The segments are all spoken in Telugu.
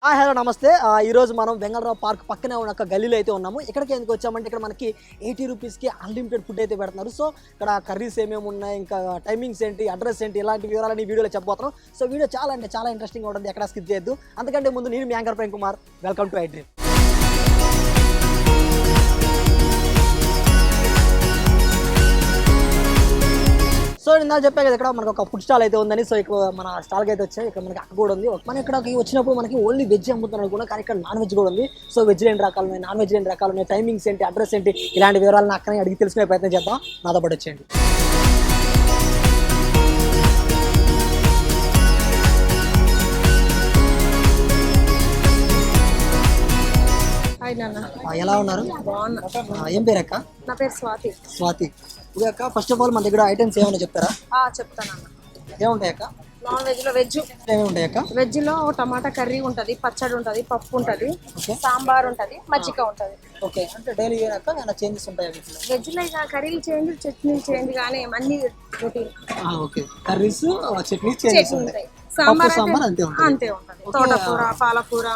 హలో నమస్తే. ఈరోజు మనం వెంగళరావు పార్క్ పక్కనే ఉన్న ఒక గల్లీలో అయితే ఉన్నాము. ఇక్కడికి ఎందుకు వచ్చామంటే ఇక్కడ మనకి 80 రూపీస్కి అన్లిమిటెడ్ ఫుడ్ అయితే పెడుతున్నారు. సో ఇక్కడ కర్రీస్ ఏమేమి ఉన్నాయి, ఇంకా టైమింగ్స్ ఏంటి, అడ్రస్ ఏంటి, ఇలాంటి వివరాలని వీడియోలో చెప్పబోతున్నాం. సో వీడియో చాలా అంటే చాలా ఇంట్రెస్టింగ్గా ఉంటుంది, ఎక్కడ స్కిప్ చేయొద్దు. అంతకంటే ముందు నేను మీ anchor Prem Kumar. Welcome to iDream. So నేను చెప్పా కదా ఇక్కడ మనకు ఒక ఫుడ్ స్టాల్ అయితే ఉందని. సో ఇక్కడ మన స్టాల్కి అయితే వచ్చాయి. ఇక్కడ మనకి అక్క కూడా ఉంది. మన ఇక్కడికి వచ్చినప్పుడు మనకి ఓన్లీ వెజ్ అమ్ముతున్నారు కూడా, కానీ ఇక్కడ నాన్ వెజ్ కూడా ఉంది. సో వెజ్ ఎన్ని రకాలు ఉన్నాయి, నాన్ వెజ్ ఎన్ని రకాలు ఉన్నాయి, టైమింగ్స్ ఏంటి, అడ్రస్ ఏంటి, ఇలాంటి వివరాలను అక్కనే అడిగి తెలుసుకునే ప్రయత్నం చేద్దాం. నాతో పాటు వచ్చేయండి. ఎలా ఉన్నారు? ఏం పేరు అక్క? నా పేరు స్వాతి. స్వాతి. ఇది అక్క, ఫస్ట్ ఆఫ్ ఆల్ మన దగ్గర ఐటమ్స్ ఏమైనా చెప్తారా? చెప్తానన్న. ఏముంటాయి అక్క? నాన్ వెజ్ లో వెజ్ ఏమేమి ఉంటాయి అక్క? వెజ్ లో టమాటా కర్రీ ఉంటది, పచ్చడి ఉంటది, పప్పు ఉంటది, సాంబార్ ఉంటది, మజ్జిగ ఉంటది. ఓకే, అంటే డైలీ అక్క ఏమైనా చేంజెస్ ఉంటాయి వీటిలో? వెజ్ లో ఇక కర్రీలు చేంజ్, చట్నీలు చేంజ్, కానీ అన్ని routine. Okay, curries chutneys changes ఉంటాయి. సాంబార్ అంతే ఉంటుంది. అంతే ఉంటది. తోటకూర, పాలకూర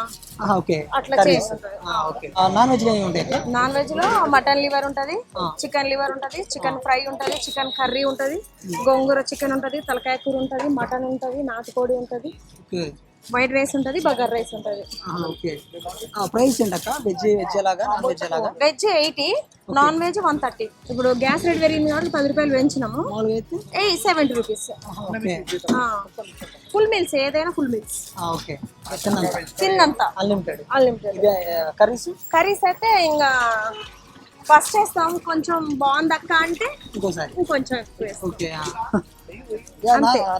ఓకే అట్లా చేంజ్ ఉంటది. ఓకే, నాన్ వెజ్ లో ఏమి ఉంటాయి? నాన్ వెజ్ లో మటన్ లివర్ ఉంటది, చికెన్ లివర్ ఉంటది, చికెన్ ఫ్రై ఉంటది, చికెన్ కర్రీ ఉంటది, గోంగూర చికెన్ ఉంటది, తలకాయ కూర ఉంటది, మటన్ ఉంటది, నాటుకోడి ఉంటది, వైట్ రైస్ ఉంటది, బగర్ రైస్ ఉంటది. ఓకే, ప్రైస్ ఏంటక్క? వెజ్ ఎలాగా, నాన్ వెజ్ ఎలాగా? Veg 80, non veg 130. ఇప్పుడు గ్యాస్ రేట్ పెరిగింది కాబట్టి 10 రూపాయలు పెంచినాము. 70 రూపీస్. ఫుల్ మీల్స్, ఏదైనా ఫుల్ మీల్స్. ఓకే, తిన్నంత అన్లిమిటెడ్. కర్రీస్ అయితే ఇంకా ఫస్ట్ వేస్తాం, కొంచెం బాగుంది అక్క అంటే ఇంకొంచెం ఎక్కువ వేస్తాం. ఓకే,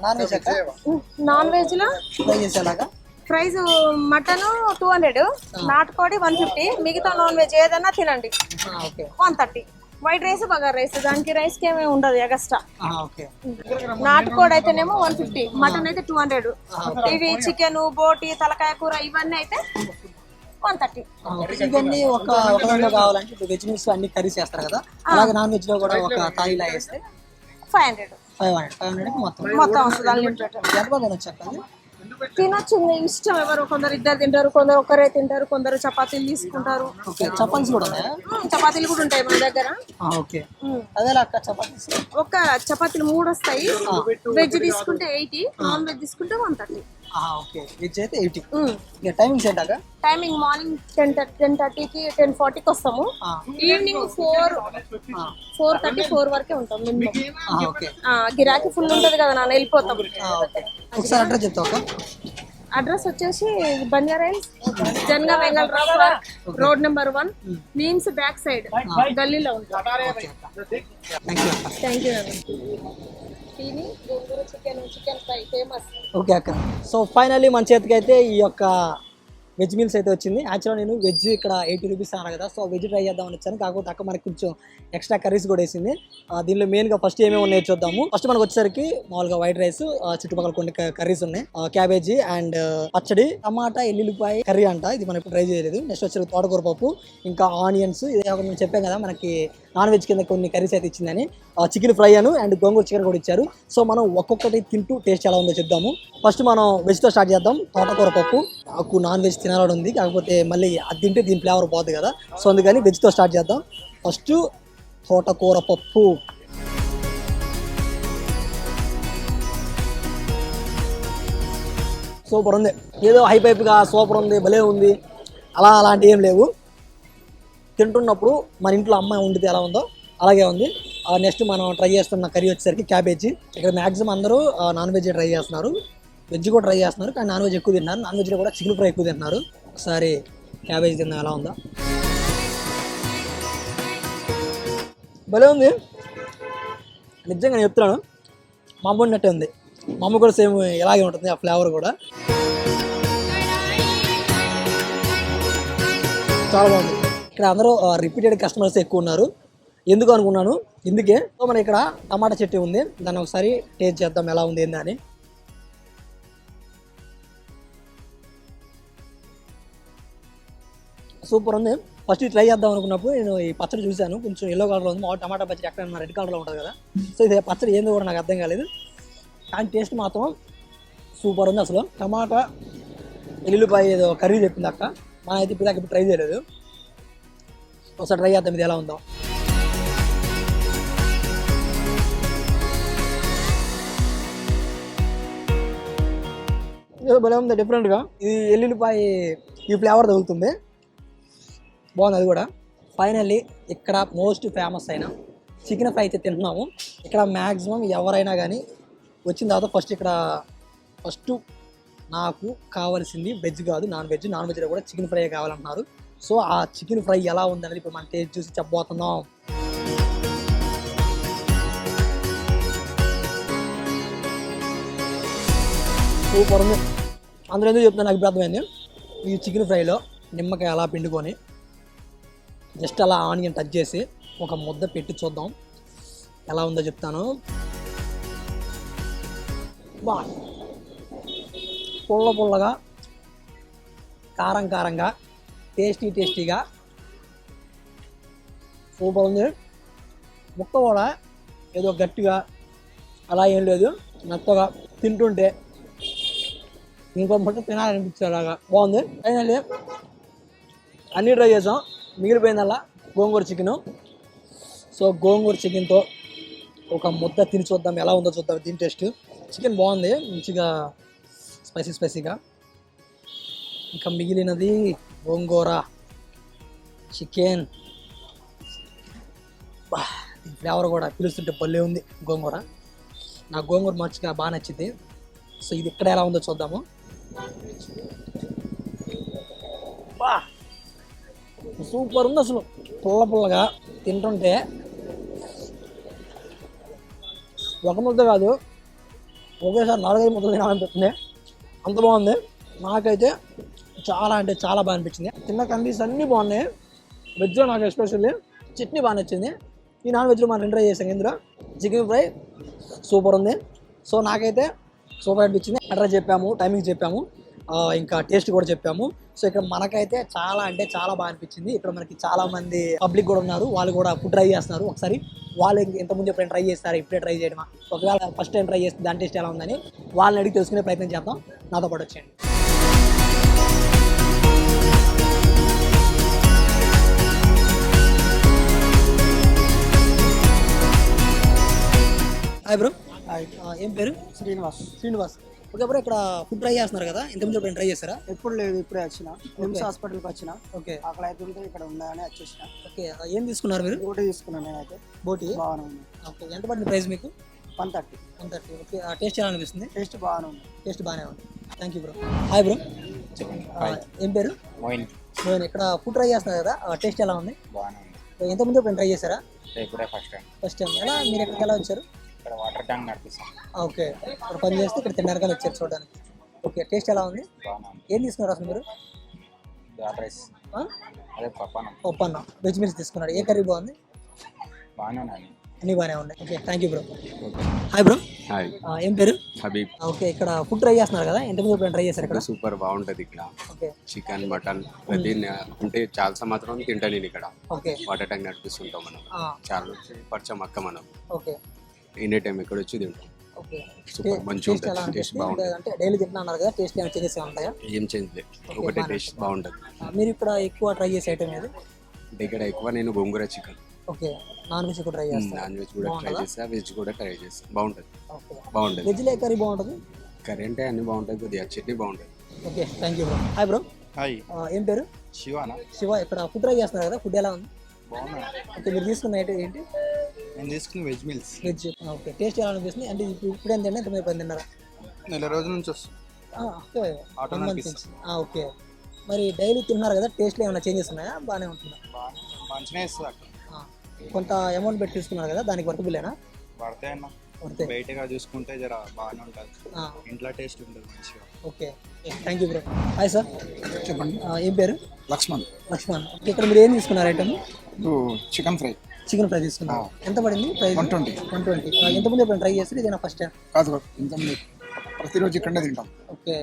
నాన్ వెజ్ అక్క? నాన్ వెజ్ లో ప్రైస్ ఎలాగా? ప్రైస్ మటన్ 200, నాటుకోడి 150, మిగతా నాన్ వెజ్ ఏదైనా తినండి 130. వైట్ రైస్, బగార్ రైస్, దానికి రైస్ కి ఏమీ ఉండదు ఎగస్ట్రా. నాటుకోడి అయితేనేమో 150, మటన్ అయితే 200. ఇవి చికెన్, బోటి, తలకాయ కూర ఇవన్నీ అయితే 130. ఇవన్నీ ఒక కావాలంటే ఇప్పుడు వెజ్ మీల్స్ అన్ని కర్రీస్ చేస్తారు కదా, అలాగే నాన్ వెజ్ లో కూడా ఒక థాలీలా వేస్తే 500 మొత్తం వస్తుంది. అన్లిమిటెడ్. ఎంతమంది తినొచ్చు? తినొచ్చు, ఇష్టం. ఎవరు, కొందరు ఇద్దరు తింటారు, కొందరు ఒకరే తింటారు, కొందరు చపాతీలు తీసుకుంటారు. చపాతీస్ కూడా ఉన్నాయా? చపాతీలు కూడా ఉంటాయి మన దగ్గర. ఒక చపాతీలు 3 వస్తాయి. వెజ్ తీసుకుంటే 80, నాన్ వెజ్ తీసుకుంటే 130. టైమింగ్ మార్నింగ్ 10:30కి 10:40కి వస్తాము. ఈవినింగ్ 4:30, 4 వరకే ఉంటాం. గిరాకీ ఫుల్ ఉంటది కదా నాన్న, వెళ్ళిపోతాం. అడ్రస్ వచ్చేసి బంజారాహిల్స్, జనగా వెంగళరావు పార్క్, రోడ్ నెంబర్ 1, మీమ్స్ బ్యాక్ సైడ్ గల్లీలో ఉంటాం. Thank you. Chicken fry famous. Okay అక్క, సో ఫైనల్లీ మన చేతికి అయితే ఈ యొక్క వెజ్ మీల్స్ అయితే వచ్చింది. యాక్చువల్గా నేను వెజ్ ఇక్కడ 80 రూపీస్ అన్నారు కదా, సో వెజ్ ట్రై చేద్దామని వచ్చాను. కాకపోతే అక్క మనకి కొంచెం ఎక్స్ట్రా కర్రీస్ కూడా వేసింది. దీనిలో మెయిన్గా ఫస్ట్ ఏమేమి ఉన్నాయో చూద్దాము. ఫస్ట్ మనకు వచ్చేసరికి మామూలుగా వైట్ రైస్, చుట్టుపక్కల కొన్ని కర్రీస్ ఉన్నాయి, క్యాబేజీ అండ్ పచ్చడి, టమాటా ఎల్లుల్లిపాయ కర్రీ అంట. ఇది మనం ఇప్పుడు ట్రై చేయలేదు. నెక్స్ట్ వచ్చేసరికి తోటకూర పప్పు, ఇంకా ఆనియన్స్. ఇది మేము చెప్పాం కదా మనకి నాన్ వెజ్ కింద కొన్ని కర్రీస్ అయితే ఇచ్చిందని. Chicken fry and gongura chicken కూడా ఇచ్చారు. సో మనం ఒక్కొక్కటి తింటూ టేస్ట్ ఎలా ఉందో చెప్దాము. ఫస్ట్ మనం వెజ్తో స్టార్ట్ చేద్దాం. తోటకూర పప్పు. నాకు నాన్ వెజ్ తినాలని ఉంది, కాకపోతే మళ్ళీ అది తింటే దీని ఫ్లేవర్ పోతుంది కదా, సో అందుకని వెజ్తో స్టార్ట్ చేద్దాం. ఫస్ట్ తోటకూర పప్పు. సూపర్ ఉంది. ఏదో హైపైప్గా సూపర్ ఉంది, భలే ఉంది, అలాంటి ఏం లేవు. తింటున్నప్పుడు మన ఇంట్లో అమ్మాయి వండితే ఎలా ఉందో అలాగే ఉంది. నెక్స్ట్ మనం ట్రై చేస్తున్న కర్రీ వచ్చేసరికి క్యాబేజీ. ఇక్కడ మ్యాక్సిమం అందరూ నాన్ వెజ్ ట్రై చేస్తున్నారు, వెజ్ కూడా ట్రై చేస్తున్నారు, కానీ నాన్ వెజ్ ఎక్కువ తింటున్నారు. నాన్ వెజ్లో కూడా చికెన్ ఫ్రై ఎక్కువ తింటున్నారు. ఒకసారి క్యాబేజీ తిందాం ఎలా ఉందో. భలే ఉంది, నిజంగా నేను చెప్తున్నాను. మా అమ్మ ఉన్నట్టే ఉంది. మా అమ్మ కూడా సేమ్ ఇలాగే ఉంటుంది, ఆ ఫ్లేవర్ కూడా చాలా బాగుంది. ఇక్కడ అందరూ రిపీటెడ్ కస్టమర్స్ ఎక్కువ ఉన్నారు. ఎందుకు అనుకున్నాను, ఇందుకే. సో మన ఇక్కడ టమాటా చెట్టు ఉంది, దాన్ని ఒకసారి టేస్ట్ చేద్దాం ఎలా ఉంది ఏందని. సూపర్ ఉంది. ఫస్ట్ ట్రై చేద్దాం అనుకున్నప్పుడు నేను ఈ పచ్చడి చూశాను, కొంచెం ఎల్లో కలర్లో ఉంది. మా టమాటా పచ్చడి ఎక్కడ రెడ్ కలర్లో ఉంటుంది కదా, సో ఇది పచ్చడి ఏందో కూడా నాకు అర్థం కాలేదు, కానీ టేస్ట్ మాత్రం సూపర్ ఉంది. అసలు టమాటా ఎల్లుల్లిపాయ ఏదో కర్రీ చెప్పింది అక్క. మనం అయితే ఇప్పుడు దాకా ట్రై చేయలేదు. ఒకసారి ట్రై చేద్దాం ఇది ఎలా ఉందో. ఏదో భలే ఉంది డిఫరెంట్గా. ఇది ఎల్లుల్లిపాయ ఈ ఫ్లేవర్ తగులుతుంది, బాగుంది అది కూడా. ఫైనల్లీ ఇక్కడ మోస్ట్ ఫేమస్ అయిన చికెన్ ఫ్రై అయితే తింటున్నాము. ఇక్కడ మ్యాక్సిమం ఎవరైనా కానీ వచ్చిన తర్వాత ఫస్ట్ నాకు కావాల్సింది వెజ్ కాదు నాన్ వెజ్. నాన్ వెజ్లో కూడా చికెన్ ఫ్రై కావాలంటున్నారు. సో ఆ చికెన్ ఫ్రై ఎలా ఉందనేది ఇప్పుడు మనం టేస్ట్ చూసి చెప్పబోతున్నాం. సూపర్ ఉంది. అందులో ఎందుకు చెప్తాను నాకు అర్థమైంది. ఈ చికెన్ ఫ్రైలో నిమ్మకాయ అలా పిండుకొని జస్ట్ అలా ఆనియన్ టచ్ చేసి ఒక ముద్ద పెట్టి చూద్దాం ఎలా ఉందో చెప్తాను. బా పుల్లగా కారంగా టేస్టీగా సూపర్ ఉంది. ముక్క కూడా ఏదో గట్టిగా అలా ఏం లేదు, మెత్తగా తింటుంటే ఇంకో ముట్ట తినాలనిపించేలాగా బాగుంది. ఫైనల్లీ అన్నీ ట్రై చేసాం, మిగిలిపోయిందల్లా గోంగూర చికెను. సో గోంగూర చికెన్తో ఒక ముద్ద తిని చూద్దాం ఎలా ఉందో చూద్దాం. దీని టేస్ట్ చికెన్ బాగుంది, మంచిగా స్పైసీగా. ఇంకా మిగిలినది గోంగూర చికెన్. ఈ ఫ్లేవర్ కూడా పిలుస్తుంటే భలే ఉంది గోంగూర. నాకు గోంగూర మంచిగా బాగా నచ్చింది. సో ఇది ఇక్కడ ఎలా ఉందో చూద్దాము. సూపర్ ఉంది అసలు, పుల్లగా తింటుంటే ఒక ముద్ద కాదు ఒకేసారి 4-5 ముద్దలు తినాలనిపిస్తుంది, అంత బాగుంది. నాకైతే చాలా అంటే చాలా బాగా అనిపించింది. తిన్న కండీస్ అన్నీ బాగున్నాయి. వెజ్లో నాకు ఎస్పెషల్లీ చట్నీ బాగా నచ్చింది. ఈ నాన్ వెజ్లో మనం ట్రై చేసాం. ఇందులో చికెన్ ఫ్రై సూపర్ ఉంది. సో నాకైతే సూపర్ అనిపించింది. అడ్రస్ చెప్పాము, టైమింగ్ చెప్పాము, ఇంకా టేస్ట్ కూడా చెప్పాము. సో ఇక్కడ మనకైతే చాలా అంటే చాలా బాగా అనిపించింది. ఇక్కడ మనకి చాలా మంది పబ్లిక్ కూడా ఉన్నారు, వాళ్ళు కూడా ఫుడ్ ట్రై చేస్తున్నారు. ఒకసారి వాళ్ళు ఇంతకుముందు ఎప్పుడైనా ట్రై చేస్తారు, ఇప్పుడే ట్రై చేయడమా, ఒకవేళ ఫస్ట్ టైం ట్రై చేస్తే దాని టేస్ట్ ఎలా ఉందని వాళ్ళని అడిగి తెలుసుకునే ప్రయత్నం చేద్దాం. నాతో పాటు వచ్చేయండి. Hi bro. ఏం పేరు? శ్రీనివాస్. ఓకే బ్రో, ఇక్కడ ఫుడ్ ట్రై చేస్తున్నారు కదా, ఇంతకుముందు ఎప్పుడైనా ట్రై చేస్తారా? ఎప్పుడు లేదు, ఇప్పుడే వచ్చిన. నిమ్స్ హాస్పిటల్కి వచ్చిన. ఓకే, అక్కడ అయితే ఉంటే ఇక్కడ ఉందని వచ్చేసిన. ఓకే, ఏం తీసుకున్నారు మీరు? బోటి తీసుకున్నాను నేనైతే. బోటి బాగానే ఉంది. ఓకే, ఎంత పడింది ప్రైస్ మీకు? 130. ఓకే, టేస్ట్ ఎలా అనిపిస్తుంది? టేస్ట్ బాగానే ఉంది. టేస్ట్ బాగానే ఉంది. Thank you bro. Hi bro. ఏం పేరు? మోయిన్. ఇక్కడ ఫుడ్ ట్రై చేస్తున్నారు కదా, టేస్ట్ ఎలా ఉంది? బాగానే ఉంది. ఇంతకుముందు ఎప్పుడైనా ట్రై చేశారా? ఇప్పుడే ఫస్ట్ టైం. ఎలా మీరు ఎక్కడికి ఎలా వచ్చారు? ఇక్కడ వాటర్ ట్యాంక్ నడిపిస్తాం. ఓకే, ఇక్కడ పని చేస్తే ఇక్కడ తిన్నరగా వచ్చారు చూడడానికి. ఓకే, టేస్ట్ ఎలా ఉంది? బాగానే ఉంది. ఏం తీసుకున్నారు అసలు మీరు? రైస్ అదే పప్పానం. పప్పన్న వెజ్ మీల్స్ తీసుకున్నారు. ఏ కర్రీ బాగుంది? బాగానే ఉన్నాయి. అన్నీ బాగానే ఉన్నాయి. Okay, thank you bro. Hi bro. Hi, ఏం పేరు? హబీబ్. ఓకే, ఇక్కడ ఫుడ్ ట్రై చేస్తున్నారు కదా, ఇంతకుముందు ఎప్పుడైనా ట్రై చేశారు ఇక్కడ? సూపర్ బాగుంటది ఇక్కడ. ఓకే, చికెన్ మటన్ ప్రతి అంటే చాలా సంవత్సరం తింటా నేను ఇక్కడ. ఓకే, వాటర్ ట్యాంక్ నడిపిస్తుంటాం మనం. చాలా పరిచయం అక్క మనం. ఓకే, ఎనీ టైం ఇక్కడ వచ్చి తింటాం. ఓకే. సూపర్ మంచిగా టేస్ట్ ఎలా ఉంటుంది. టేస్ట్ అనిపిస్తుంది? బాగుంటుంది. అంటే డైలీ తింటున్నారు కదా, టేస్ట్ ఏమైనా చేంజెస్ ఉంటాయా? ఏం చేంజ్ లేదు, ఒకటే టేస్ట్ బాగుంటుంది. మీరు ఇక్కడ ఎక్కువ ట్రై చేసే ఐటమ్ ఏది? అంటే ఇక్కడ ఎక్కువ నేను గోంగూర చికెన్. ఓకే, నాన్ వెజ్ కూడా ట్రై చేస్తాను. నాన్ వెజ్ కూడా ట్రై చేస్తా, వెజ్ కూడా ట్రై చేస్తా. బాగుంటుంది, ఓకే. బాగుంటుంది. వెజ్లో ఏ కర్రీ బాగుంటుంది? కర్రీ అంటే అన్ని బాగుంటుంది, కొద్దిగా చట్నీ బాగుంటుంది. Okay, thank you bro. Hi bro. Hi, ఏం పేరు? శివానా. శివ. ఇక్కడ ఫుడ్ ట్రై చేస్తున్నారు కదా, ఫుడ్ ఎలా ఉంది? బాగున్నా. ఓకే, మీరు తీసుకున్న ఐటమ్ ఏంటి? నేను తీసుకున్న veg meals. Veg. Okay, taste ఎలా అనిపిస్తుంది? అంటే ఇప్పుడు ఎంత తిన్నా మీరు తిన్నారా? నెల రోజుల నుంచి వస్తుంది. Okay, Auto 1 month notice. నుంచి. ఓకే, మరి డైలీ తిన్నారు కదా, టేస్ట్లో ఏమైనా చేంజెస్ ఉన్నాయా? బాగానే ఉంటుందా? మంచిగా ఇస్తుంది అక్కడ. కొంత అమౌంట్ పెట్టి తీసుకున్నారు కదా, దానికి వర్కబుల్లేనా? పడతాయి అన్న. వర్తే. బయటగా చూసుకుంటే జర బాగానే ఉంటుంది. ఇంట్లో టేస్ట్ ఉంటుంది మంచిగా. Okay, thank you bro. Hi sir. చెప్పండి. ఏం పేరు? లక్ష్మణ్. లక్ష్మణ్. ఓకే, ఇక్కడ మీరు ఏం తీసుకున్నారు item? Chicken fry. Chicken fry తీసుకున్నారు. ఎంత పడింది ప్రైస్? 120. 120. ఎంతమంది ఎప్పుడైనా ట్రై చేస్తారు? ఇదేనా ఫస్ట్ టైం? కాదు, ఇంత ప్రతిరోజు ఇక్కడనే తింటాం. ఓకే,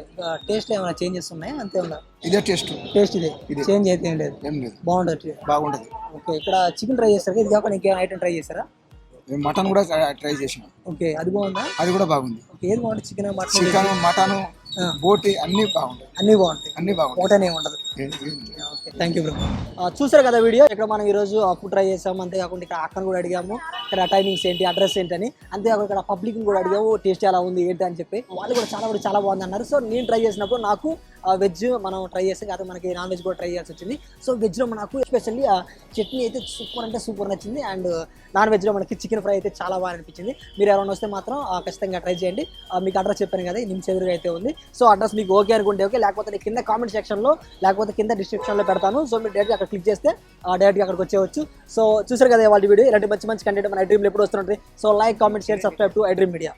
టేస్ట్ ఏమైనా చేంజెస్ ఉన్నాయా? అంతే ఉందా? ఇదే టేస్ట్. టేస్ట్ ఇదే, చేంజ్ అయితే ఏం లేదు. ఏం లేదు, బాగుంటుంది. బాగుంటుంది. ఓకే, ఇక్కడ చికెన్ ట్రై చేస్తారు, ఇది కాకుండా ఇంకేమైనా ఐటమ్ ట్రై చేస్తారా? మటన్ కూడా ట్రై చేసిన. ఓకే, అది బాగుందా? అది కూడా బాగుంది. ఓకే, ఏది బాగుంటుంది? Chicken, mutton? చికెన్, మటన్ బోటి అన్ని బాగుంటాయి. అన్నీ బాగుంటాయి, అన్ని బాగుంటాయి. ఒకటనే ఉండదు. Okay, thank you bro. చూసారు కదా వీడియో, ఇక్కడ మనం ఈరోజు ఫుడ్ ట్రై చేసాము. అంతేకాకుండా ఇక్కడ అక్కను కూడా అడిగాము ఇక్కడ టైమింగ్స్ ఏంటి, అడ్రస్ ఏంటని. అంతేకాకుండా ఇక్కడ పబ్లిక్ కూడా అడిగాము టేస్ట్ ఎలా ఉంది ఏంటి అని చెప్పి. వాళ్ళు కూడా చాలా బాగుంది అన్నారు. సో నేను ట్రై చేసినప్పుడు నాకు వెజ్ మనం ట్రై చేస్తాం, కాదు మనకి నాన్ వెజ్ కూడా ట్రై చేయాల్సి వచ్చింది. సో వెజ్లో మనకు ఎస్పెషల్లీ చట్నీ అయితే సూపర్ నచ్చింది. అండ్ నాన్ వెజ్లో మనకి చికెన్ ఫ్రై అయితే చాలా బాగా అనిపించింది. మీరు ఎవరైనా వస్తే మాత్రం ఖచ్చితంగా ట్రై చేయండి. మీకు అడ్రస్ చెప్పాను కదా, నిమ్స్ ఎదురుగా అయితే ఉంది. సో అడ్రస్ మీకు ఓకే అనుకుంటే ఓకే, లేకపోతే నేను కింద కామెంట్ సెక్షన్లో లేకపోతే కింద డిస్క్రిప్షన్లో పెడతాను. సో మీరు డైరెక్ట్గా అక్కడ క్లిక్ చేస్తే డైరెక్ట్గా అక్కడికి వచ్చేవచ్చు. సో చూసారు కదా వాళ్ళ వీడియో, ఇలాంటి మంచి కంటెంట్ మన iDream ఎప్పుడు వస్తుంటుంది. So like, comment, share, subscribe to iDream Media.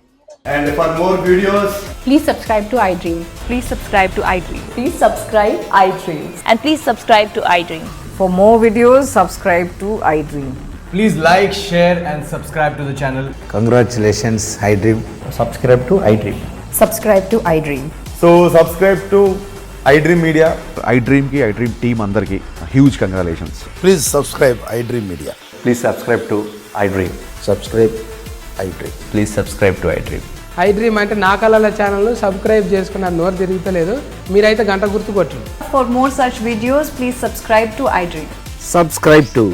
And for more videos, Please subscribe to iDream. Please subscribe to iDream. Please subscribe iDream. And please subscribe to iDream. For more videos, subscribe to iDream. please like, share, and subscribe to the channel. Congratulations, iDream. Subscribe to iDream. Subscribe to iDream. So subscribe to iDream Media. iDream ki iDream team అందరికి huge congratulations. Please subscribe iDream Media. Please subscribe to iDream. Subscribe iDream. Please subscribe to iDream. iDream అంటే నా కళల ఛానల్ సబ్స్క్రైబ్ చేసుకున్న నోరు తిరుగుతలేదు, మీరైతే గంట గుర్తు కొట్టండి. For more such videos, please subscribe to iDream. Subscribe to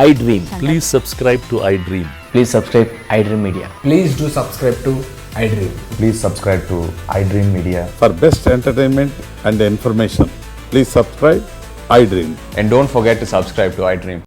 iDream. Please subscribe to iDream. Please subscribe iDream Media. Please do subscribe to iDream. Please subscribe to iDream Media. For best entertainment and information, please subscribe iDream. And don't forget to subscribe to iDream.